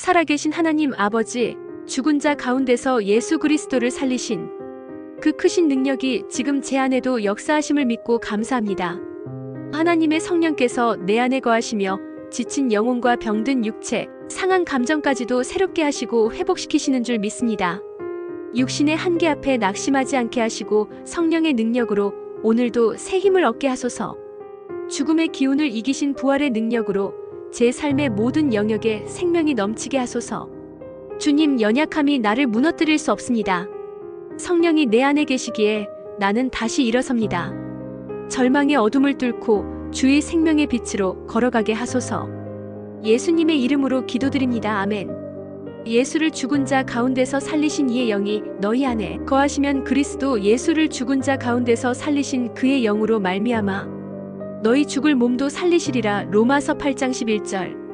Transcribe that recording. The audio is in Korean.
살아계신 하나님 아버지, 죽은 자 가운데서 예수 그리스도를 살리신 그 크신 능력이 지금 제 안에도 역사하심을 믿고 감사합니다. 하나님의 성령께서 내 안에 거하시며 지친 영혼과 병든 육체, 상한 감정까지도 새롭게 하시고 회복시키시는 줄 믿습니다. 육신의 한계 앞에 낙심하지 않게 하시고 성령의 능력으로 오늘도 새 힘을 얻게 하소서. 죽음의 기운을 이기신 부활의 능력으로 제 삶의 모든 영역에 생명이 넘치게 하소서. 주님, 연약함이 나를 무너뜨릴 수 없습니다. 성령이 내 안에 계시기에 나는 다시 일어섭니다. 절망의 어둠을 뚫고 주의 생명의 빛으로 걸어가게 하소서. 예수님의 이름으로 기도드립니다. 아멘. 예수를 죽은 자 가운데서 살리신 이의 영이 너희 안에 거하시면 그리스도 예수를 죽은 자 가운데서 살리신 그의 영으로 말미암아 너희 죽을 몸도 살리시리라. 로마서 8장 11절.